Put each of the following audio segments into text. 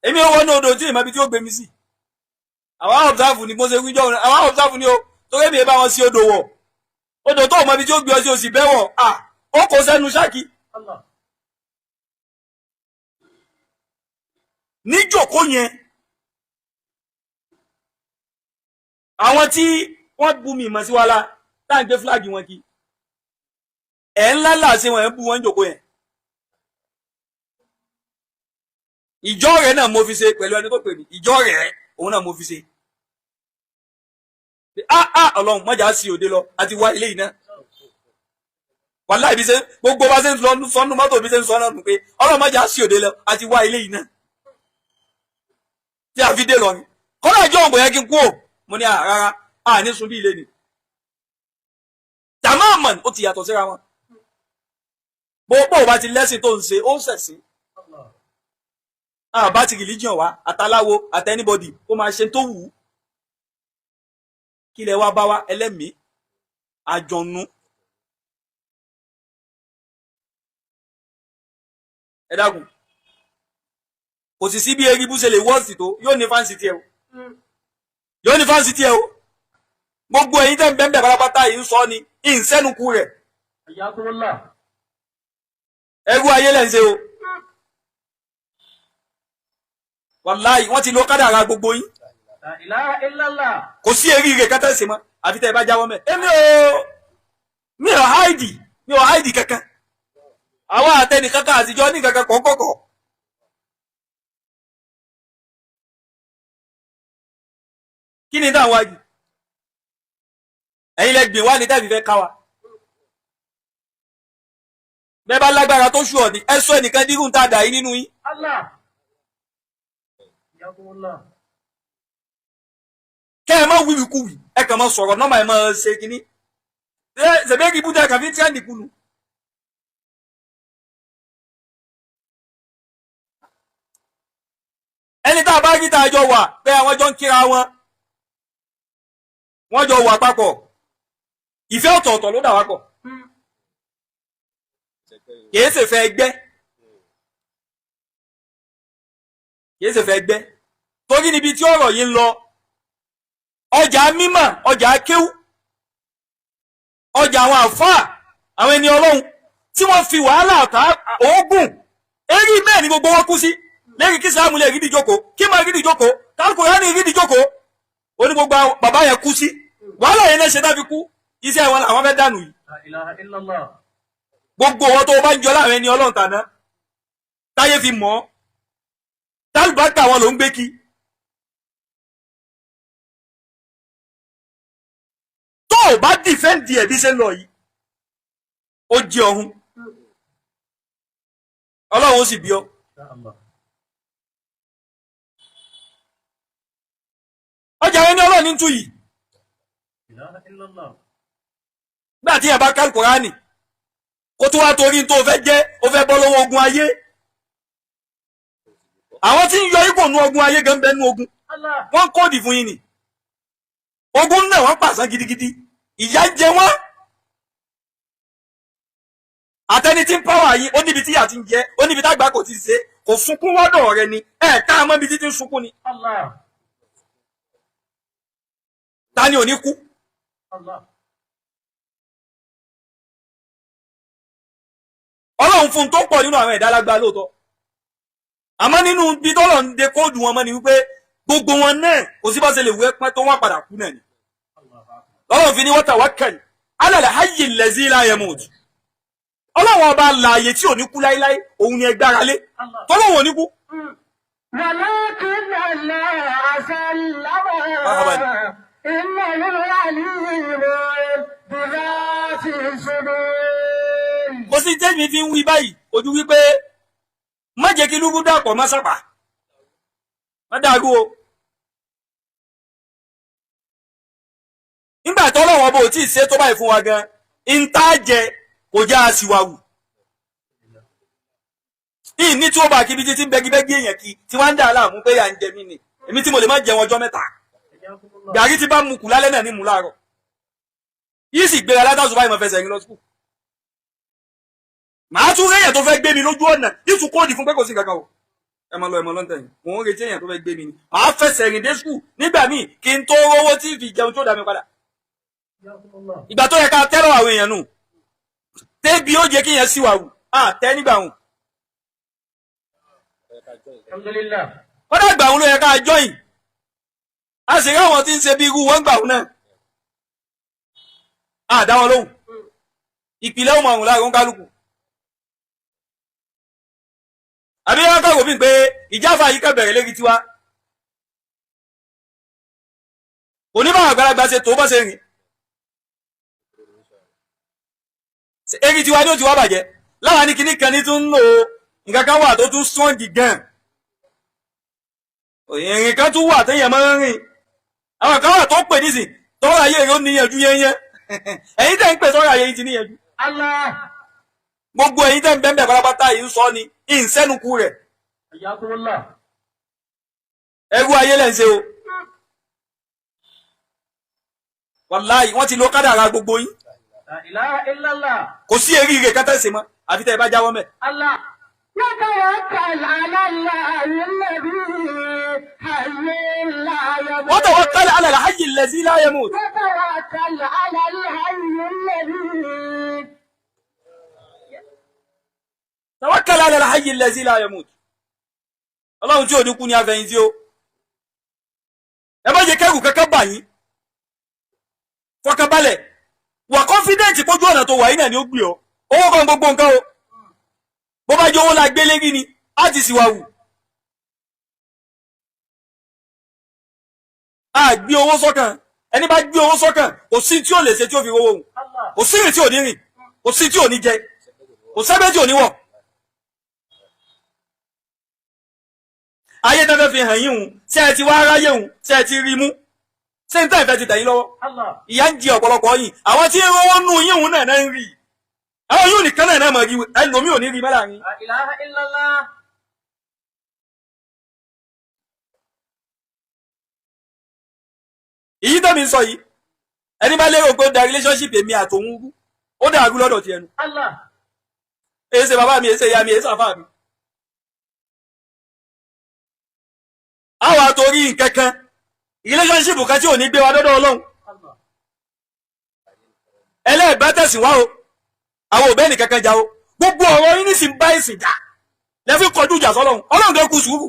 èmi ò wọnú odò tí ìmọ̀ ibi tí ó gbé mi sí àwa observe ni bó ṣe wíjọ́ àwa observe ni o torí mi bá wọn sí odò wọ̀ odò tó mọ̀ ibi tí ó gbé ọ sí o sì bẹ́wọ̀ ó kò sẹ́nu ṣáàkì níjòkó yẹn àwọn tí wọ́n bú mi ìmọ̀ sí wa la táà ń gbé fúláàgì wọn kí ńlá láàṣẹ wọn ń bú wọn jòkó yẹn ìjọ rẹ̀ náà mo fi ṣe pẹ̀lú ẹni tó pè mí ìjọ rẹ̀ òun náà mo fi ṣe ọlọ́run mọ́jà sí òde lọ àti wá ilé iná wàláhì bí ṣe gbogbo bá ṣe ń sọ́nù mọ́tò bí ṣe ń sọ́nù pé ọlọ́run mọ́jà sí òde lọ àti wá ilé iná tí a fi dé lọ ni kọ́lá ìjọ òǹbò yẹn kí n kú ò mo ní rárá ní sun bí ilé ni tamaman ó ti yàtọ̀ síra wọn bó bá ti lẹ́sìn tó ń ṣe ó ń ṣẹ̀sìn bá ti religion wá àtàláwo àti anybody ó máa ṣe tó wù ú kí lẹ wá bá wá ẹlẹ́mìí àjọ̀nú ẹ dákun kò sì sí bí eribu ṣe lè wọ́ọ̀sì tó yóò ní fáǹsì tiẹ̀ o yóò ní fáǹsì tiẹ̀ o gbogbo ẹ̀yin tẹ́ ń bẹ́ẹ̀ bẹ́ẹ̀ pátápátá yìí ń sọ ni ìǹsẹ́nukú rẹ̀ ẹrú ayé lẹ́ ń ṣe o wàláhì wọ́n ti lo kádàrá gbogbo yín kò sí eríire kẹta ṣe mọ́ àfi tẹ́ ẹ bá jáwọ́ mẹ́ mi ò háìdì kankan àwọn àtẹnì kankan àtijọ́ ní kankan kọ̀ọ̀kọ̀kọ̀ kí ni dáhùn wájú ẹ̀yin lẹ gbìn wá ní tẹ́ẹ̀fì fẹ́ ká wa bẹ́ẹ̀ bá lágbára tó ṣù ọ̀ ní ẹ sọ ẹnìkan dírú ń tàdà yìí nínú yín kẹ́ ẹ má wíwí kú wì ẹ kàn má sọ̀rọ̀ nọ́mà ẹ má ṣe kínní ṣèbéèkì búdà kàfí tí a nìkú nu. ẹni tá a bá rí tá a jọ wà pé àwọn jọ ń kíra wọ́n jọ wà papọ̀ ìfẹ́ ọ̀tọ̀ọ̀tọ̀ ló dà wá pọ̀ kìí ṣe fẹ́ ẹgbẹ́ torí níbi tí ọ̀rọ̀ yìí ń lọ ọjà mímọ̀ ọjà kéwú ọjà àwọn àfáà àwọn ẹni ọlọ́run tí wọ́n fi wàhálà àtà oògùn erí bẹ́ẹ̀ ni gbogbo wọn kú sí lẹ́yìn kí Ìsìlámù lè rí ìdíjókòó kí máa rí ìdíjókòó Al-Kùránì rí ìdíjókòó oní gbogbo bàbá yẹn kú sí wàhálà yẹn lẹ́sẹ̀ dábí kú iṣẹ́ wọn làwọn fẹ́ dànù yìí gbogbo wọn tó bá ń jọ láàrin ẹni ọlọ́run tàná táyé fi mọ́ tálùbákà wọn ló ń gbé kí tó o bá dìfẹ́ǹdì ẹ̀ bí ṣe ń lọ yìí ó jẹ ọ̀hún ọlọ́run ó sì bí ọ. ọjà ẹni ọlọ́run ní tú yìí gbà tí ẹ bá ká Kùránì kó tó wá torí tó fẹ́ jẹ́ ó fẹ́ bọ́ lọ́wọ́ ogun ayé àwọn tí ń yọ ipò nú ogun ayé gan bẹ́ẹ̀ nú ogun wọ́n kóòdì fún yín ni ogun náà wọ́n pàṣán gidigidi ìyà jẹ wọ́n àtẹni tí ń pàwọ̀ yín ó níbi tí ìyà ti ń jẹ ó níbi tágbà kò ti ṣe kò sunkún wọ́dọ̀ rẹ ni ká mọ́ ibi títí ń sunkún ni ta ni ò ní kú ọlọ́run fún tó pọ̀ nínú àwọn ẹ̀dá lágbá lóòótọ́ àmọ́ nínú bí tọ́lọ̀ ń de kóòdù wọn mọ́ ni wípé gbogbo wọn náà kò sí bá ṣe lè wú ẹpẹ́ tó wọ́n padà kú náà ni lọ́wọ́ fi ní wa tawakkal ala al-hayyi allazi la yamut ọlọ́run ọba láàyè tí ò ní kú láíláí òun ni ẹ gbára lé tọ́lọ́run ò ní kú. kò sí tẹ́mi fi ń wí báyìí ojú wípé má jẹ́ kí lúgbú dàpọ̀ má sàpà má dàrú o nígbà tó lọ́wọ́ bó tí ì ṣe tó báyìí fún wa gan ìntàjẹ kò já a sì wà wù ìní tí ó bá kíbi títí bẹ́gibẹ́gi èèyàn kí tí wọ́n ń dà láàmú pé à ń jẹ mí ni èmi tí mo lè má jẹun ọjọ́ mẹ́ta gàrí tí bá mu kù lálẹ́ náà ní mú láàárọ̀ yìí sì gbéra látàzù báyìí mọ̀ fẹsẹ̀ yín lọ sùkúù màá tún réyàn tó fẹ́ gbé mi lójú ọ̀nà yìí tún kóòdì fún pé kò sí kankan o ẹ máa lọ lọ́ntẹ̀ mò ń retí èèyàn tó fẹ́ gbé mi ni màá fẹsẹ̀ rìn dé skul nígbà míì kí n tó rówó tí fi jẹun tó dà mí padà ìgbà tó yẹ ká tẹ́rọ̀ àwọn èèyàn nù tébi ó jẹ́ kí yẹn síwà wù tẹ́ nígbà hùn kọ́dà gbà hùn ló yẹ ká jọyìn a sì rí àwọn tí ń ṣe bí irú wọn gbà hùn náà dá wọn lóhùn ìpìlẹ̀ ọmọ ọ̀hún láàrin kálukú àbí wọn kọ́ òfin pé ìjáfà yìí kẹbẹ̀rẹ̀ lérí tiwa onímọ̀ àgbàlagbà ṣe tó bọ́ ṣe rìn èrí tiwa ní ó ti wá bàjẹ́ láwa ní kíní kan ní tún ń lò nǹkan kan wà tó tún sọ́ǹdì gan ìrìn kan tún wà téèyàn máa ń rìn àwọn kan wà tó pè nísìn tọ́rọ ayé rẹ̀ ó níyànjú yẹnyẹn ẹ̀yin tẹ́ ń pè tọ́rọ ayé yìí ti níyànjú gbogbo ẹ̀yin tẹ́ ń bẹ́ẹ̀ pátápátá yìí ń sọ ni ìǹsẹ́nukú rẹ̀ ẹrú ayé lẹ́ ń ṣe o wàláhì wọ́n ti lo kádàrá gbogbo yín kò sí èrí rẹ̀ kátà ṣe mọ́ àfi tẹ́ ẹ bá jáwọ́ mẹ́. وتوكل على الحي الذي لا يموت توكل على الحي الذي لا يموت Ọlọ́run tí ò ní kú ní afẹ́yìntí o ẹ má jẹ́ kẹ́rù kankan bà yín fọkànbalẹ̀ wà kọ́fídẹ́ǹtì pójú ọ̀nà tó wà yín náà ni ó gbé ọ owó kan gbogbo nǹkan o bó bá jẹ́ owó la gbé lérí ni á ti sì wà wù a gbé owó sọ́kàn ẹni bá gbé owó sọ́kàn kò sí tí ò lè ṣe tí ó fi rówó hùn kò sí rìn tí ò ní rìn kò sí tí ò ní jẹ kò sẹ́gbẹ́ tí ò ní wọ̀ ayé tẹ́fẹ́ fi hàn yín hùn ṣé ẹ ti wá aráyé hùn ṣé ẹ ti rí mú ṣé ń tẹ́ ìfẹ́ ti tẹ̀yìn lọ́wọ́ ìyá ń jẹ ọ̀pọ̀lọpọ̀ yìí àwọn tí rówó nù yín hùn náà ń rí àwọn yóò nìkan náà mọ̀ rí ẹlòmí ò ní rí mẹ́lá rí. èyí tẹ́mi sọ yìí ẹni bá lérò pé ó da relationship èmi àtòun rú ó dàrú lọ́dọ̀ ti ẹnu èyí ṣe bàbá mi èyí ṣe ìyá mi èyí ṣàfà mi. àwọn àtòrí nǹkankan relationship kan tí ò ní gbé wa dọ́dọ̀ Ọlọ́run ẹlẹ́ẹ̀bá tẹ̀sìn wá o àwọn òbẹ́ nìkan kan jà o gbogbo ọ̀rọ̀ yín ní sì ń bá ìsìn jà lẹ́fí kọjú ìjà sọ́lọ́run Ọlọ́run tó kù sùúrù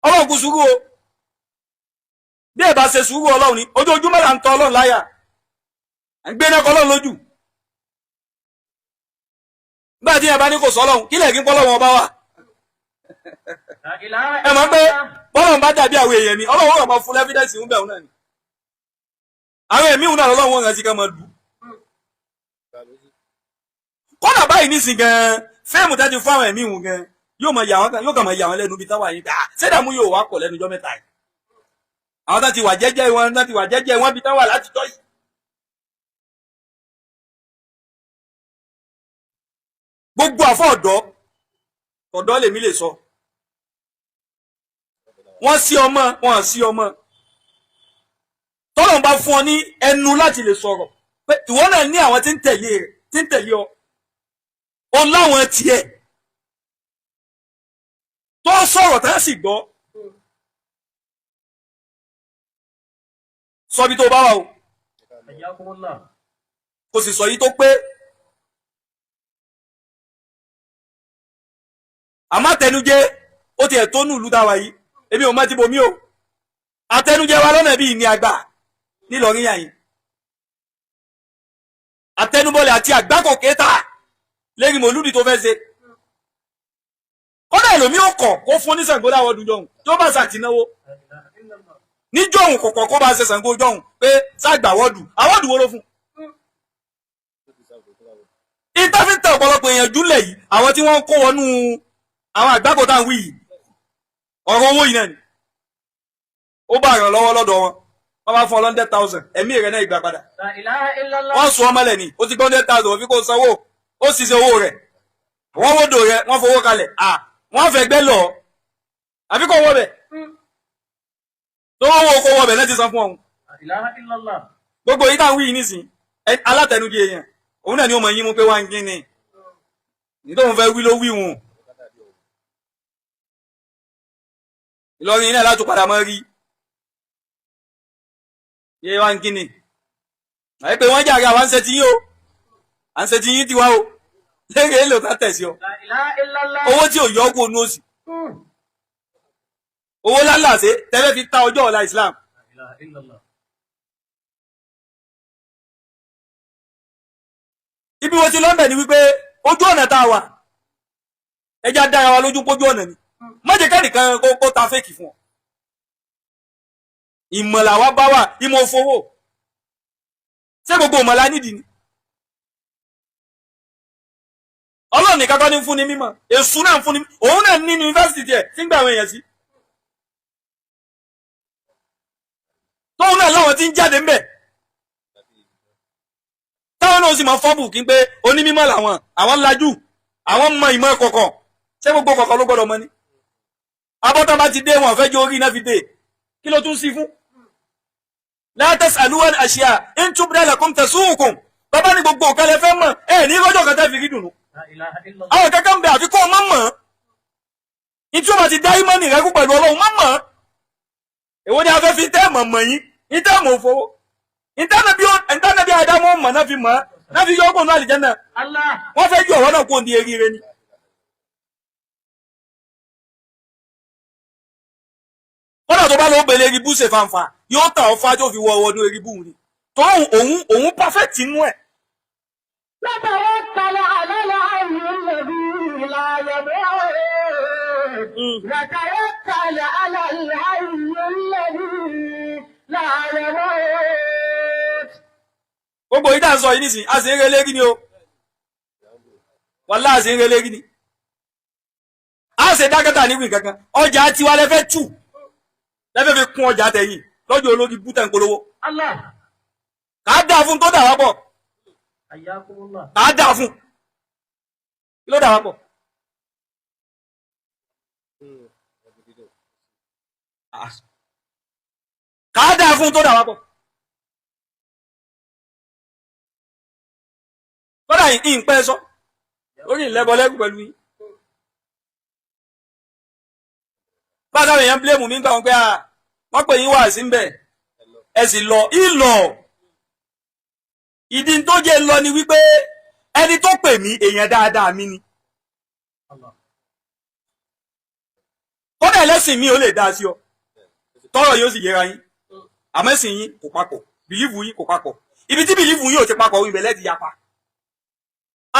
Ọlọ́run kù sùúrù o bí ẹ bá ṣe sùúrù Ọlọ́run ni ojoojúmọ́ là ń tọ Ọlọ́run láyà ń gbé náà kọ Ọlọ́run lójú nígbà tí ẹ bá ní kò sọ́lọ́run kí lẹ̀ kí pọ́lọ́run ọba wà ẹ mọ̀ pé bọ́lọ́run bá dàbí àwọn èèyàn ni Ọlọ́run ọ̀rọ̀ mọ́ fún lẹ́fídẹ́ǹsì ń bẹ̀ òun náà ni àwọn ẹ̀mí òun náà lọ́wọ́ wọn rántí ká máa lù kọ́nà báyìí nísìn gan fẹ́ẹ̀mù tẹ́tí fún àwọn ẹ̀mí òun gan yóò kàn máa yà wọ́n lẹ́nu bí táwa yìí sẹ́dàmú yóò wá pọ̀ lẹ́nu ọjọ́ mẹ́ta yìí àwọn tó ti wà jẹ́jẹ́ wọn bí táwa láti tọ́ yìí. gbogbo àfọ́ ọ̀dọ́ lèmi lè sọ wọ́n sí ọmọ wọn sí ọmọ tọ́lọ̀ bá fún ọ ní ẹnu láti lè sọ̀rọ̀ pé ìwọ náà ní àwọn tí ń tẹ̀lé ọ o láwọn tiẹ̀ tó sọ̀rọ̀ tá sì gbọ́ sọ bí tó bá wà o kò sì sọ yìí tó pé àmọ́ àtẹnujẹ ó ti ẹ̀ tó nù ìlú táwa yìí èmi ò mọ̀ ti bomi o àtẹnujẹ wa lọ́nà bíi ní àgbà nílọrin yà yìí àtẹnubọlẹ̀ àti àgbákò kéta lérí mòlúdì tó fẹ́ ṣe kọ́dà ẹlòmí ò kọ̀ kó fún oníṣàngó láwọ́dún jọ̀hún tó bá ṣàtìnáwó níjọ́ òun kọ̀kọ̀ kó bá ṣe ṣàngó jọ̀hún pé ṣàgbà wọ́dù àwọ́dù wo ló fún. ìtàfíntà ọ̀pọ̀lọpọ̀ èèyàn júlẹ̀ yìí àwọn tí wọ́n kó wọnú àwọn àgbákò tá à ń wí yìí ọ̀rọ̀ owó yìí náà ni ó bá ràn lọ́wọ́ lọ́dọ̀ wọn wọ́n bá fún ọ 100,000 ẹ̀mí rẹ̀ náà ìgbà padà wọ́n sọ ọmọ lẹ̀ ní ó ti gbọ́ 100,000 òfin kò sanwó ó sì ṣe owó rẹ̀ wọ́n wódò rẹ̀ wọ́n fowó kalẹ̀ wọ́n fẹ́ gbẹ́ lọ àbí kò wọ́ bẹ̀ tó wọ́n wọ́ kó wọ́ bẹ̀ náà ti san fún ọ̀hún gbogbo yìí tá à ń wí yìí nísìn alátẹnujẹ èèyàn òun náà ni ó mọ yín mú pé wá ń gín ni nítorí òun fẹ́ wí ló wí wọn Ìlọrin náà látò padà mọ́ rí yé wá ń kíni àyè pé wọ́n jàre àwọn àǹsẹ̀ tí yín o àǹsẹ̀ tí yín ti wá o lẹ́gẹ̀ẹ́ èlò ká tẹ̀sí ọ owó tí ò yọ ọ́ kó nú òsì owó lálàsẹ́ tẹ́lẹ̀ fi ta ọjọ́ ọ̀la Islam. Ibi wo ti lọ́nbẹ̀ ni wípé ojú ọ̀nà tá a wà ẹja dára wa lójú pójú ọ̀nà ni má jẹ́ kẹ́nìkan kó ta fèkì fún ọ ìmọ̀là wa bá wà ìmọ̀ òfowó ṣé gbogbo ìmọ̀lá nídìí ni Ọlọ́run nìkan kọ́ ní fún ní mímọ̀ èṣù náà fún ní òun náà ní yunifásitì tiẹ̀ tí ń gbà àwọn èèyàn sí tóun náà láwọn tí ń jáde ńbẹ̀ táwọn náà sì mọ fọ́bù kí n pé onímọ̀ làwọn àwọn lajú àwọn mọ ìmọ̀ kọ̀kọ̀ ṣé gbogbo kọ̀kọ̀ ló gbọ́dọ̀ mọ̀ ni abọ́tán bá ti dé wọn fẹ́ jó orí iná fi dé kí ló tún sí fún la tas'aluwan ashya in tubda lakum tasu'ukum bàbá ní gbogbo nǹkan lẹ fẹ́ mọ̀ ẹ ní lọ́jọ́ kan tẹ́ fi rí dùnú àwọn kankan ń bẹ àfi kó o mọ̀ mọ̀ ní tí ó bá ti dá ìmọ̀nì rẹ kú pẹ̀lú Ọlọ́run mọ̀ mọ̀ èwo ni a fẹ́ fi tẹ́ mọ̀ mọ̀ yín ní tẹ́ mọ̀ òfowó ìtànàbí àdámọ́ mọ̀ náà fi mọ̀ náà fi yọ ọgbọ̀n náà àlìjẹ́nà wọ́n fẹ́ yọ ọ̀rọ̀ náà kó ní eríire ni. kọ́nà tó bá lọ́wọ́ bẹ̀lẹ̀ eribú ṣe fanfa yóò tàn ọ́ fájọ́ fi wọ ọdún eribú ni tó òun perfect inú ẹ̀. وتوكل على الحي الذي لا يموت وتوكل على الحي الذي لا يموت. gbogbo ìdá ń sọ yìí nísìnyí a sì ń relé rí ni o wàlá a sì ń relé rí ni a sì dákẹ́tà níwìn kankan ọjà tiwa lẹ́fẹ́ tù lẹ́fẹ́ fi kún ọjà tẹ̀yìn lọ́jọ́ olórí bútẹ̀ ń polówó kà á dà fún tó dà wá pọ̀ kà á dà fún kí ló dà wá pọ̀ kà á dà fún tó dà wá pọ̀ kọ́dà yìí ń pẹ́ sọ lórí ìlẹ́bọlẹ́gùn pẹ̀lú yìí bákan èèyàn bílẹ̀mù mi gbà wọn pé wọ́n pè yín wà sí ń bẹ̀ ẹ sì lọ ìlọ ìdí tó jẹ́ lọ ni wípé ẹni tó pè mí èèyàn dáadáa mi ni kọ́dà ẹlẹ́sìn mi ò lè dá sí ọ tọ́rọ̀ yóò sì yẹra yín àmẹ́sìn yín kò papọ̀ bìlífù yín kò papọ̀ ibi tí bìlífù yín ò ti papọ̀ ibẹ̀ lẹ́ti yapa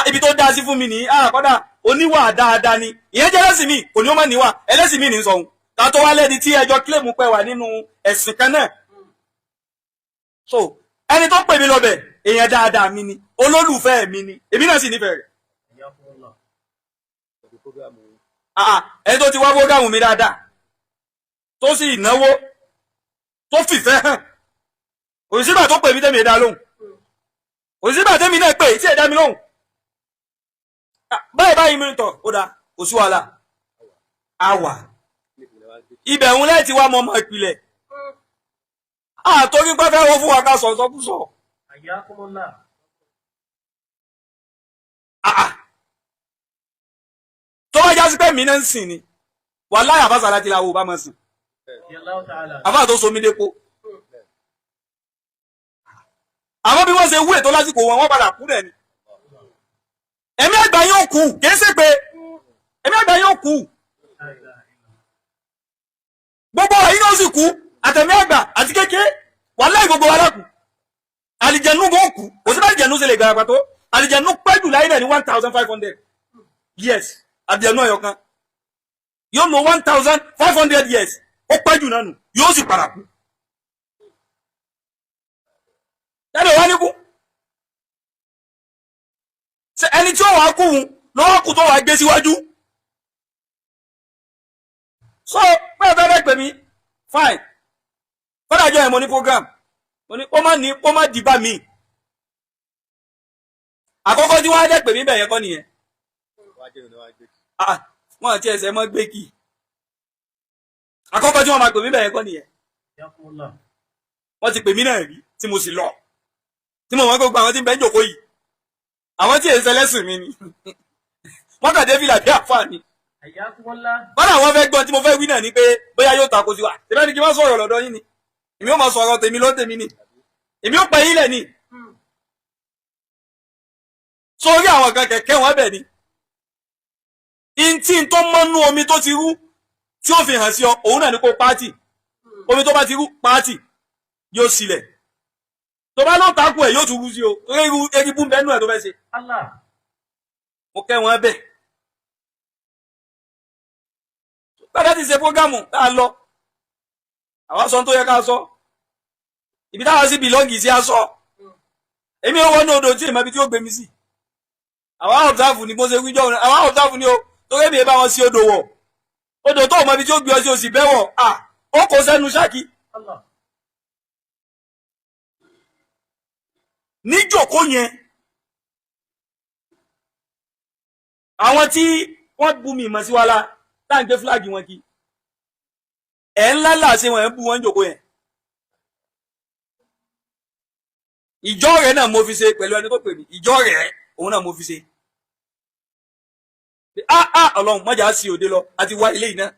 ibi tó dá sí fún mi ní kọ́dà oníwà dáadáa ni ìyẹn jẹ́ ẹlẹ́sìn mi kò ní ó má níwà ẹlẹ́sìn mi ní sọ̀hún ká tó wá lẹ́ni tí ẹjọ́ kílèmù pẹ́ wà nínú ẹ̀sìn kan náà so ẹni tó pè mí lọ́bẹ̀ èèyàn dáadáa mi ni olólùfẹ́ mi ni èmi náà sì nífẹ̀ẹ́ rẹ̀ ẹni tó ti wá fógámù mi dáadáa tó sì náwó tó fìfẹ́ hàn kò sígbà tó pè mí tẹ́mi ẹ̀dá lóhùn kò sígbà tẹ́mi náà pè tí ẹ̀dá mi lóhùn báyìí mi tọ̀ ó dáa kò sí wàhálà àwà ibẹ̀ ń lẹ́ẹ̀tì wá mọ́ ọmọ ìpìlẹ̀ àtọ́rí pẹ́fẹ́ wo fún wa ká sọ ìsọkúsọ tó bá jásí pé mi náà ń sìn ni wà láyà àfáàsà láti láwọ bá mọ́ sìn àfáà tó so mí dépo àmọ́ bí wọ́n ṣe wú ètò lásìkò wọn padà kú rẹ̀ ni ẹ̀mí àgbà yóò kú kìí ṣe pé ẹ̀mí àgbà yóò kú gbogbo ẹ̀yin náà sì kú àtẹ̀mí àgbà àti kékeré wà láì gbogbo wa lákù àlìjẹ̀nú kò kú kò sí bá àlìjẹ̀nú ṣe lè gbàgbà tó àlìjẹ̀nú pẹ́ jù láyé náà ní 1500 years àlìjẹ̀nú ẹ̀yọ̀ kan yóò lo 1500 years ó pẹ́ jù náà nù yóò sì padà kú tẹ́lẹ̀ wá ní kú ẹni tí ó wà kú lọ́wọ́ kú tó wà gbé síwájú so pé ẹ̀fẹ́ pè mí fine fọ́dájọ́ ẹ̀ mo ní program mo ní ó má dìbà mí àkọ́kọ́ tí wọ́n á dẹ́ pè mí bẹ̀yẹ kọ́ nìyẹn wọ́n àti ẹsẹ̀ mọ́ gbé kì àkọ́kọ́ tí wọ́n máa pè mí bẹ̀yẹ kọ́ nìyẹn wọ́n ti pè mí náà rí tí mo sì lọ tí mo wọ́n gbogbo àwọn tí ń bẹ́ ń jòkó yìí àwọn tí èsẹ̀ lẹ́sìn mi ni wọ́n kàn dé fìlà bí àǹfààní. Hayyakumullah. bọ́dà àwọn fẹ́ gbọ́n tí mo fẹ́ wí náà ni pé bóyá yóò tako sí wa tẹ́lẹ̀ ni kí wọ́n sọ̀rọ̀ lọ́dọ̀ yín ni èmi ó máa sọ̀rọ̀ tèmi ló tèmi ni èmi ó pẹ́ yín lẹ̀ ni sórí àwọn kan kẹ̀kẹ́ wọn bẹ̀ ni ntí tó mọ́nú omi tó ti rú tí ó fi hàn sí ọ òun náà ni kó pààtì omi tó bá ti rú pààtì yóò sílẹ̀ tó bá lọ takú ẹ̀ yóò tún rú sí o eribu bẹ́nu ẹ̀ tó fẹ́ ṣe Allah. mo kẹ́ wọn bẹ̀ gbádá ti ṣe prógámù tá a lọ àwọn sọ tó yẹ ká sọ ibi táwa sí bìlọ́ǹgì sí a sọ èmi ò wọnú odò tí èèmọ̀ ibi tí ó gbé mi sí àwọn ọ̀bùsáàfù ni mo ṣe wíjọ́ àwọn ọ̀bùsáàfù ni o tó rẹ́mi bá wọn sí odò wọ̀ odò tó mọ ibi tí ó gbé ọ sí òsì bẹ́wọ̀ ó kó sẹ́nu ṣáàkì Allah. níjòkó yẹn àwọn tí wọ́n bu mi ìmọ̀ sí wa la tá à ń gbé fúláàgì wọn kí ẹ̀ ńlá làṣẹ wọn ẹ̀ ń bu wọn jòkó yẹn ìjọ rẹ̀ náà mo fi ṣe pẹ̀lú ẹni tó pè mí ìjọ rẹ̀ òun náà mo fi ṣe ọlọ́run mọ́jà sí òde lọ àti wá ilé yìí náà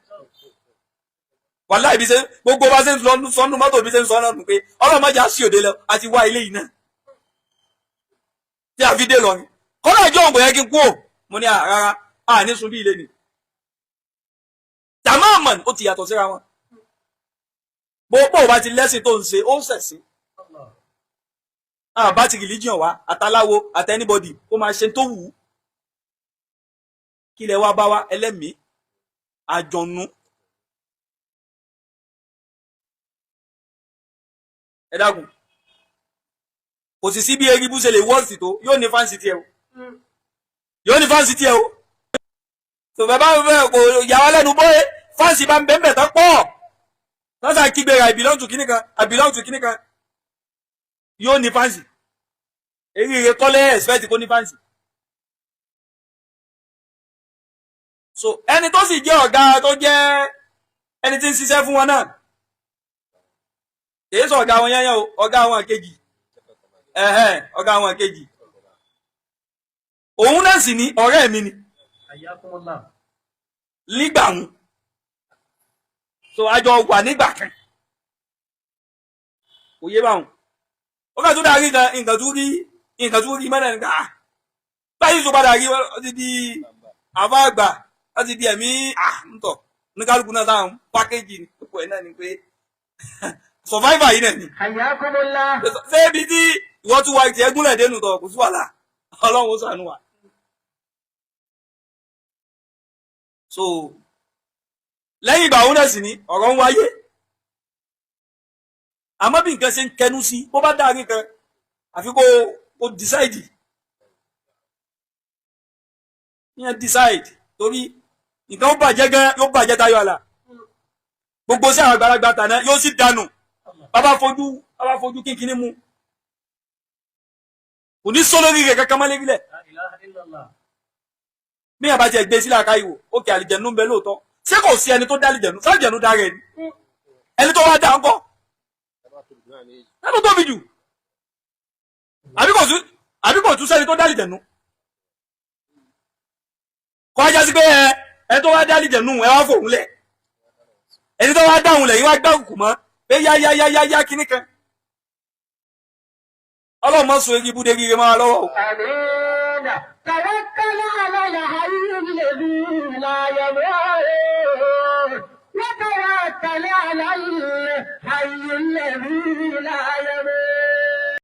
wàláhì ibi ṣe gbogbo bá ṣe ń sọnù mọ́tò bí ṣe ń sọ náà nù pé ọlọ́run mọ́jà sí òde lọ àti wá ilé yìí náà tí a fi dé lọ ni kọ́lá ìjọ òǹgbò yẹn kí n kú ò mo ní rárá ní sun bí ilé ni tàmáàmàn ó ti yàtọ̀ síra wọn bó bá ti lẹ́sìn tó ń ṣe ó ń ṣẹ̀sìn bá ti religion wá àtàláwo àti anybody ó máa ṣe tó wù ú kí lẹ wá bá wá ẹlẹ́mìí àjọ̀nú ẹ dákun kò sì sí bí eribu ṣe lè wọ́ọ̀sì tó yóò ní fáǹsì tiẹ̀ o yóò ní fáǹsì tiẹ̀ o tó bàbá kò yà wá lẹ́nu bóyá fáǹsì bá ń bẹ́ẹ̀ tán pọ̀ lọ́sà kígbe I belong to kíní kan I belong to kíní kan yóò ní fáǹsì eré kọ́lẹ́ expect kó ní fáǹsì. So ẹni tó sì jẹ́ ọ̀gá tó jẹ́ ẹni tí ń ṣiṣẹ́ fún wọn náà kìí sọ ọ̀gá wọn yẹ́yẹ́ o ọ̀gá wọn kejì ọ̀gá wọn kejì òun náà sì ní ọ̀rẹ́ mi ni Hayyakumullah. nígbà wọn so àjọ wà nígbà kan kò yé báwọn ó kà tó darí nǹkan tó rí mẹ́rin nǹkan báyìí tó padà rí ó ti di àbá àgbà láti di ẹ̀mí ntọ̀ ní kálukú náà sáà pákéjì ní púpọ̀ ẹ̀ náà ni pé survivor yìí náà ni. Hayyakumullah. ṣé ibi tí ìwọ́n tún wá ti ẹgúnlẹ̀ dénú tọ̀ kò sí wàhálà ọlọ́run ó ṣàánú wa. so lẹ́yìn ìgbà òun náà sì ni ọ̀rọ̀ ń wáyé àmọ́ bí nǹkan ṣe ń kẹnu sí bó bá dáa nìkan àfi kó decide yẹn decide torí nǹkan ó bàjẹ́ gan yóò bàjẹ́ tayọ àlà gbogbo sí àwọn àgbàlagbà tàná yóò sì dànù bàbá fojú kínkínní mu kò ní sọ lórí rẹ̀ kankan mọ́ lérílẹ̀ La ilaha illallah. bí àbá tiẹ̀ gbé sílẹ̀ àkáyìwò òkè àlìjẹ̀nú ń bẹ lóòótọ́ ṣé kò sí ẹni tó dá àlìjẹ̀nú sálìjẹ̀nú dá rẹ̀ ni ẹni tó wá dá ńkọ́ ẹni tó tóbi jù àbí kò tún sẹ́ni tó dá àlìjẹ̀nú kọ́ ajá sí pé ẹni tó wá dá àlìjẹ̀nú ẹ wá fòun lẹ̀ ẹni tó wá dáhùn lẹ̀ yín wá gbárùkù mọ́ pé yá kíní kan ọlọ́mọ sọ eri ibùdó rire máa lọ́wọ́ o. Amina. Tawakkal ala al-hayy alladhi la yamut. Wa tawakkal ala al-hayy alladhi la